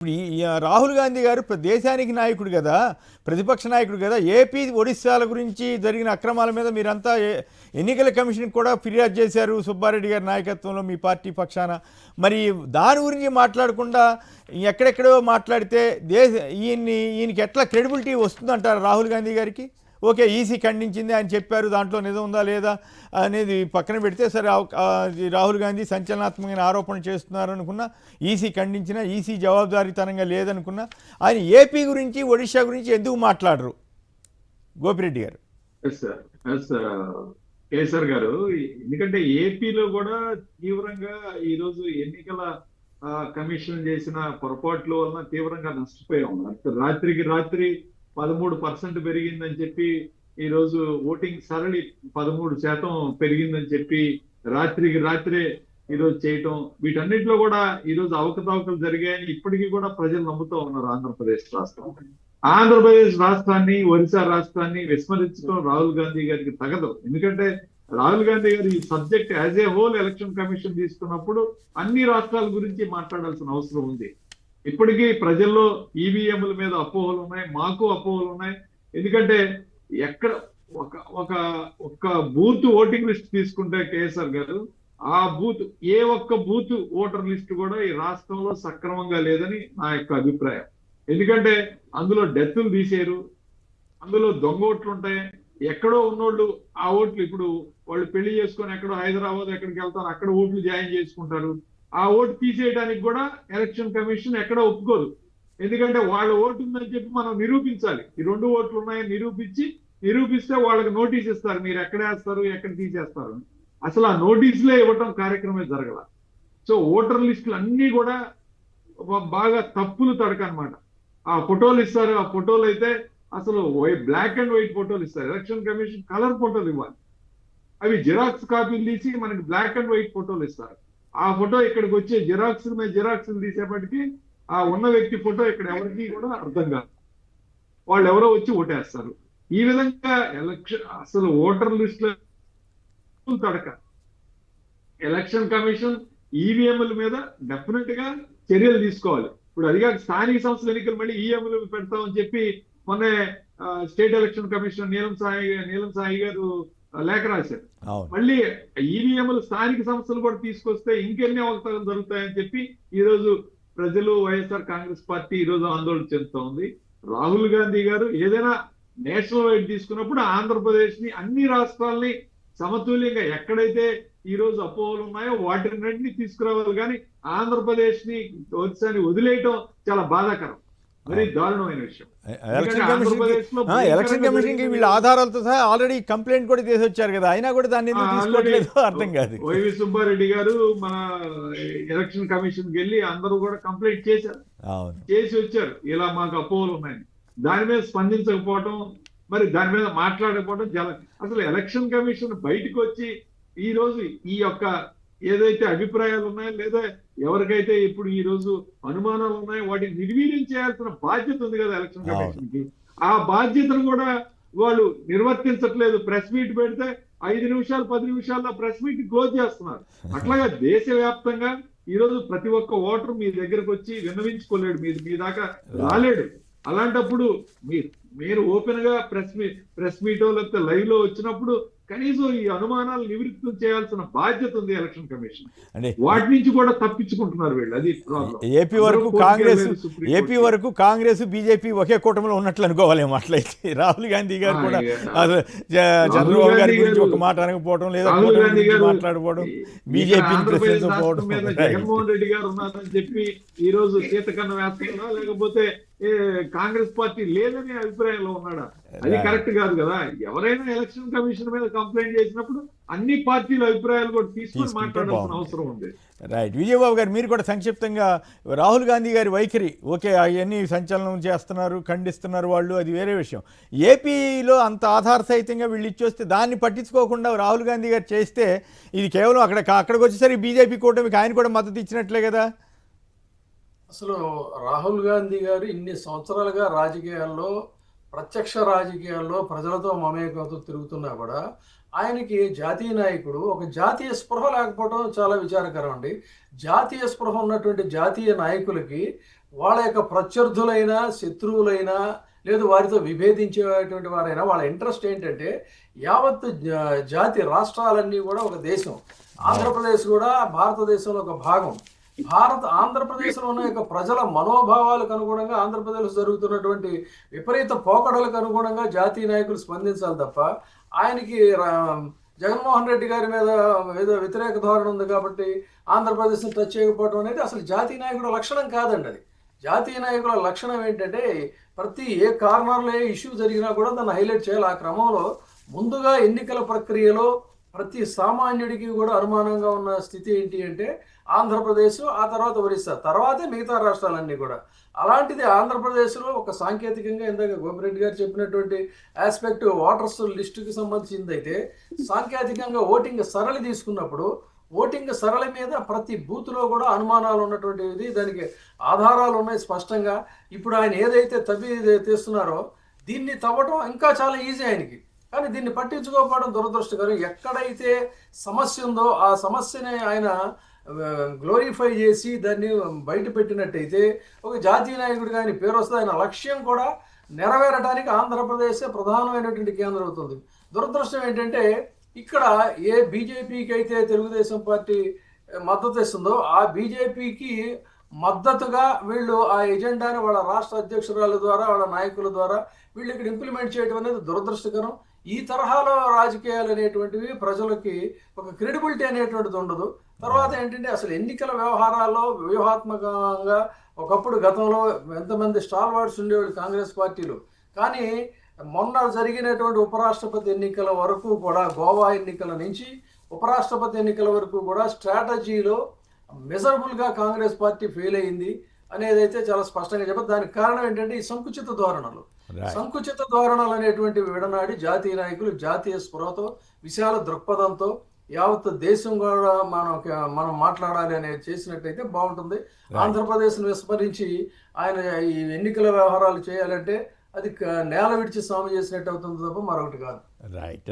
ఇప్పుడు రాహుల్ గాంధీ గారు దేశానికి నాయకుడు కదా, ప్రతిపక్ష నాయకుడు కదా. ఏపీ ఒడిశాల గురించి జరిగిన అక్రమాల మీద మీరంతా ఎన్నికల కమిషన్కి కూడా ఫిర్యాదు చేశారు సుబ్బారెడ్డి గారి నాయకత్వంలో మీ పార్టీ పక్షాన. మరి దాని గురించి మాట్లాడకుండా ఎక్కడెక్కడో మాట్లాడితే ఈయనకి ఎట్లా క్రెడిబిలిటీ వస్తుందంటారు రాహుల్ గాంధీ గారికి? ఓకే, ఈసీ ఖండించింది, ఆయన చెప్పారు, దాంట్లో నిజం ఉందా లేదా అనేది పక్కన పెడితే సరే, రాహుల్ గాంధీ సంచలనాత్మకమైన ఆరోపణలు చేస్తున్నారు అనుకున్నా, ఈసీ ఖండించినా, ఈసీ జవాబుదారీతనంగా లేదనుకున్నా, ఆయన ఏపీ గురించి ఒడిశా గురించి ఎందుకు మాట్లాడరు గోపిరెడ్డి గారు? కేసర్ గారు, ఎందుకంటే ఏపీలో కూడా తీవ్రంగా ఈరోజు ఎన్నికల కమిషన్ చేసిన పొరపాట్ల వలన తీవ్రంగా నష్టపోయాం. రాత్రికి రాత్రి 13% పెరిగిందని చెప్పి, ఈ రోజు ఓటింగ్ సరళి 13% పెరిగిందని చెప్పి రాత్రికి రాత్రే ఈరోజు చేయటం, వీటన్నిటిలో కూడా ఈరోజు అవకతవకలు జరిగాయని ఇప్పటికీ కూడా ప్రజలు నమ్ముతూ ఉన్నారు. ఆంధ్రప్రదేశ్ రాష్ట్రాన్ని, ఒరిస్సా రాష్ట్రాన్ని విస్మరించడం రాహుల్ గాంధీ గారికి తగదు. ఎందుకంటే రాహుల్ గాంధీ గారు ఈ subject as a whole election commission తీసుకున్నప్పుడు అన్ని రాష్ట్రాల గురించి మాట్లాడాల్సిన అవసరం ఉంది. ఇప్పటికీ ప్రజల్లో ఈవీఎంల మీద అపోహలు ఉన్నాయి, మాకు అపోహలు ఉన్నాయి. ఎందుకంటే ఎక్కడ ఒక బూత్ ఓటింగ్ లిస్ట్ తీసుకుంటే కేఎస్ఆర్ గారు, ఆ బూత్ ఏ ఒక్క బూత్ ఓటర్ లిస్ట్ కూడా ఈ రాష్ట్రంలో సక్రమంగా లేదని నా యొక్క అభిప్రాయం. ఎందుకంటే అందులో డెత్తులు తీసేరు, అందులో దొంగ ఓట్లు ఉంటాయి. ఎక్కడో ఉన్నోళ్ళు ఆ ఓట్లు, ఇప్పుడు వాళ్ళు పెళ్లి చేసుకొని ఎక్కడో హైదరాబాద్ ఎక్కడికి వెళ్తారు, అక్కడ ఓట్లు జాయిన్ చేసుకుంటారు. ఆ ఓటు తీసేయడానికి కూడా ఎలక్షన్ కమిషన్ ఎక్కడ ఒప్పుకోదు. ఎందుకంటే వాళ్ళ ఓటు ఉందని చెప్పి మనం నిరూపించాలి. ఈ 2 ఓట్లు ఉన్నాయని నిరూపిస్తే వాళ్ళకి నోటీస్ ఇస్తారు, మీరు ఎక్కడ వేస్తారు, ఎక్కడ తీసేస్తారు. అసలు ఆ నోటీసులే ఇవ్వటం కార్యక్రమే జరగల. సో ఓటర్ లిస్టులు అన్ని కూడా బాగా తప్పులు తడకనమాట. ఆ ఫోటోలు ఇస్తారు, ఆ ఫోటోలు అయితే అసలు బ్లాక్ అండ్ వైట్ ఫోటోలు ఇస్తారు. ఎలక్షన్ కమిషన్ కలర్ ఫోటోలు ఇవ్వాలి. అవి జిరాక్స్ కాపీలు తీసి మనకి బ్లాక్ అండ్ వైట్ ఫోటోలు ఇస్తారు. ఆ ఫోటో ఇక్కడికి వచ్చే జిరాక్స్ తీసేపటికి ఆ ఉన్న వ్యక్తి ఫోటో ఇక్కడ ఎవరికి కూడా అర్థం కాదు, వాళ్ళు ఎవరో వచ్చి ఓటేస్తారు. ఈ విధంగా అసలు ఓటర్ లిస్ట్ తడక. ఎలక్షన్ కమిషన్ ఈవీఎంల మీద డెఫినెట్ గా చర్యలు తీసుకోవాలి. ఇప్పుడు అదిగా స్థానిక సంస్థల ఎన్నికలు మళ్ళీ ఈవీఎంలు పెడతామని చెప్పి మొన్న స్టేట్ ఎలక్షన్ కమిషనర్ నీలం సాయి గారు లేఖ రాశారు. మళ్ళీ ఈవీఎంలు స్థానిక సంస్థలు కూడా తీసుకొస్తే ఇంకెన్ని అవకాశాలు జరుగుతాయని చెప్పి ఈ రోజు ప్రజలు, వైఎస్ఆర్ కాంగ్రెస్ పార్టీ ఈ రోజు ఆందోళన చెందుతా ఉంది. రాహుల్ గాంధీ గారు ఏదైనా నేషనల్ వైడ్ తీసుకున్నప్పుడు ఆంధ్రప్రదేశ్ ని, అన్ని రాష్ట్రాలని సమతుల్యంగా ఎక్కడైతే ఈ రోజు అపోహలు ఉన్నాయో వాటిని తీసుకురావాలి. కానీ ఆంధ్రప్రదేశ్ ని, ఒరిస్సాని వదిలేయటం చాలా బాధాకరం, వెరీ దారుణమైన విషయం. ఎలక్షన్ కమిషన్ కి వీళ్ళ ఆధారాలతో సహా ఆల్రెడీ కంప్లైంట్ కూడా చేసి వచ్చారు కదా, అయినా కూడా దాన్ని అర్థం కాదు. వైవి సుబ్బారెడ్డి గారు మన ఎలక్షన్ కమిషన్ కి వెళ్ళి అందరూ కూడా కంప్లైంట్ చేసి వచ్చారు, ఇలా మాకు అపోహలు ఉన్నాయని. దాని మీద స్పందించకపోవటం, మరి దాని మీద మాట్లాడకపోవడం చాలా, అసలు ఎలక్షన్ కమిషన్ బయటకు వచ్చి ఈ రోజు ఈ యొక్క ఏదైతే అభిప్రాయాలు ఉన్నాయో, లేదా ఎవరికైతే ఇప్పుడు ఈ రోజు అనుమానాలు ఉన్నాయో వాటిని నిర్వీర్యం చేయాల్సిన బాధ్యత ఉంది కదా ఎలక్షన్ కమిషన్ కి. ఆ బాధ్యతను కూడా వాళ్ళు నిర్వర్తించట్లేదు. ప్రెస్ మీట్ పెడితే 5 నిమిషాలు 10 నిమిషాల్లో ప్రెస్ మీట్ క్లోజ్ చేస్తున్నారు. అట్లాగా దేశవ్యాప్తంగా ఈ రోజు ప్రతి ఒక్క ఓటర్ మీ దగ్గరకు వచ్చి విన్నవించుకోలేడు, మీ దాకా రాలేడు. అలాంటప్పుడు మీరు ఓపెన్ గా ప్రెస్ మీటో లేకపోతే లైవ్ లో వచ్చినప్పుడు కనీసం ఈ అనుమానాలు నివృత్తం చేయాల్సిన బాధ్యత ఉంది ఎలక్షన్ కమిషన్. వాటి నుంచి కూడా తప్పించుకుంటున్నారు వీళ్ళు, అది ఏపీ వరకు కాంగ్రెస్ బీజేపీ ఒకే కూటమిలో ఉన్నట్లు అనుకోవాలేమో. అట్లయితే రాహుల్ గాంధీ గారు కూడా చంద్రబాబు గారి గురించి ఒక మాట అనకపోవడం, లేదా మాట్లాడకపోవడం, బీజేపీని ప్రశ్నించకపోవడం. జగన్మోహన్ రెడ్డి గారు ఉన్నారని చెప్పి ఈ రోజు సీతకన్నం వేస్తున్నారా, లేకపోతే కాంగ్రెస్ పార్టీ లేదనే అభిప్రాయంలో ఉన్నాడా? అది కరెక్ట్ కాదు కదా. ఎవరైనా ఎలక్షన్ కమిషన్ మీద కంప్లైంట్ చేసినప్పుడు అన్ని పార్టీల అభిప్రాయాలు కూడా తీసుకొని మాట్లాడాల్సిన అవసరం ఉంది. రైట్. విజయబాబు గారు, మీరు కూడా సంక్షిప్తంగా రాహుల్ గాంధీ గారి వైఖరి, ఓకే అవన్నీ సంచలనం చేస్తున్నారు, ఖండిస్తున్నారు వాళ్ళు, అది వేరే విషయం. ఏపీలో అంత ఆధారసహితంగా వీళ్ళు ఇచ్చొస్తే దాన్ని పట్టించుకోకుండా రాహుల్ గాంధీ గారు చేస్తే ఇది కేవలం అక్కడికి వచ్చేసరికి బీజేపీ కూటమికి ఆయన కూడా మద్దతు ఇచ్చినట్లే కదా. అసలు రాహుల్ గాంధీ గారు ఇన్ని సంవత్సరాలుగా రాజకీయాల్లో, ప్రత్యక్ష రాజకీయాల్లో ప్రజలతో మమేకంతో తిరుగుతున్నా కూడా ఆయనకి జాతీయ నాయకుడు, ఒక జాతీయ స్పృహ లేకపోవడం చాలా విచారకరం అండి. జాతీయ స్పృహ ఉన్నటువంటి జాతీయ నాయకులకి వాళ్ళ యొక్క ప్రత్యర్థులైనా శత్రువులైనా లేదు వారితో విభేదించేటువంటి వారైనా వాళ్ళ ఇంట్రెస్ట్ ఏంటంటే యావత్ జాతి రాష్ట్రాలన్నీ కూడా ఒక దేశం, ఆంధ్రప్రదేశ్ కూడా భారతదేశంలో ఒక భాగం. ఆంధ్రప్రదేశ్లో ఉన్న యొక్క ప్రజల మనోభావాలకు అనుగుణంగా ఆంధ్రప్రదేశ్లో జరుగుతున్నటువంటి విపరీత పోకడలకు అనుగుణంగా జాతీయ నాయకులు స్పందించాలి తప్ప ఆయనకి జగన్మోహన్ రెడ్డి గారి మీద ఏదో వ్యతిరేక ధోరణి ఉంది కాబట్టి ఆంధ్రప్రదేశ్ని టచ్ చేయకపోవడం అనేది అసలు జాతీయ నాయకుల లక్షణం కాదండి. అది జాతీయ నాయకుల లక్షణం ఏంటంటే ప్రతి ఏ కార్నర్లో ఏ ఇష్యూ జరిగినా కూడా దాన్ని హైలైట్ చేయాలి. ఆ క్రమంలో ముందుగా ఎన్నికల ప్రక్రియలో ప్రతి సామాన్యుడికి కూడా అనుమానంగా ఉన్న స్థితి ఏంటి అంటే ఆంధ్రప్రదేశ్, ఆ తర్వాత ఒరిస్సా, తర్వాతే మిగతా రాష్ట్రాలన్నీ కూడా. అలాంటిది ఆంధ్రప్రదేశ్లో ఒక సాంకేతికంగా ఇందాక గోపిరెడ్డి గారు చెప్పినటువంటి ఆస్పెక్ట్ ఓటర్స్ లిస్టుకి సంబంధించింది అయితే, సాంకేతికంగా ఓటింగ్ సరళి తీసుకున్నప్పుడు ఓటింగ్ సరళి మీద ప్రతి బూత్లో కూడా అనుమానాలు ఉన్నటువంటిది, దానికి ఆధారాలు ఉన్నాయి స్పష్టంగా. ఇప్పుడు ఆయన ఏదైతే తీస్తున్నారో దీన్ని తవ్వటం ఇంకా చాలా ఈజీ ఆయనకి, కానీ దీన్ని పట్టించుకోకపోవడం దురదృష్టకరం. ఎక్కడైతే సమస్య ఉందో ఆ సమస్యని ఆయన గ్లోరిఫై చేసి దాన్ని బయట పెట్టినట్టయితే ఒక జాతీయ నాయకుడిగా ఆయన పేరు వస్తుంది. ఆయన లక్ష్యం కూడా నెరవేరడానికి ఆంధ్రప్రదేశ్ ప్రధానమైనటువంటి కేంద్రం అవుతుంది. దురదృష్టం ఏంటంటే ఇక్కడ ఏ బీజేపీకి అయితే తెలుగుదేశం పార్టీ మద్దతు ఇస్తుందో ఆ బీజేపీకి మద్దతుగా వీళ్ళు ఆ ఎజెండాని వాళ్ళ రాష్ట్ర అధ్యక్షురాల ద్వారా వాళ్ళ నాయకుల ద్వారా వీళ్ళు ఇక్కడ ఇంప్లిమెంట్ చేయడం అనేది దురదృష్టకరం. ఈ తరహాలో రాజకీయాలు అనేటువంటివి ప్రజలకి ఒక క్రెడిబిలిటీ అనేటువంటిది ఉండదు. తర్వాత ఏంటంటే అసలు ఎన్నికల వ్యవహారాల్లో వ్యూహాత్మకంగా ఒకప్పుడు గతంలో ఎంతమంది స్టాల్వార్డ్స్ ఉండేవాళ్ళు కాంగ్రెస్ పార్టీలు, కానీ మొన్న జరిగినటువంటి ఉపరాష్ట్రపతి ఎన్నికల వరకు కూడా, గోవా ఎన్నికల నుంచి ఉపరాష్ట్రపతి ఎన్నికల వరకు కూడా స్ట్రాటజీలో మెజరబుల్గా కాంగ్రెస్ పార్టీ ఫెయిల్ అయింది అనేది అయితే చాలా స్పష్టంగా చెప్పారు. దానికి కారణం ఏంటంటే ఈ సంకుచిత ధోరణులు. సంకుచిత ధోరణులు అనేటువంటి విడనాడి జాతీయ నాయకులు జాతీయ స్పృహతో విశాల దృక్పథంతో యావత్ దేశం కూడా మనం మాట్లాడాలి అనేది చేసినట్టయితే బాగుంటుంది. ఆంధ్రప్రదేశ్ను విస్మరించి ఆయన ఈ ఎన్నికల వ్యవహారాలు చేయాలంటే అది నేల విడిచి స్వామి చేసినట్టు అవుతుంది తప్ప మరొకటి కాదు. రైట్.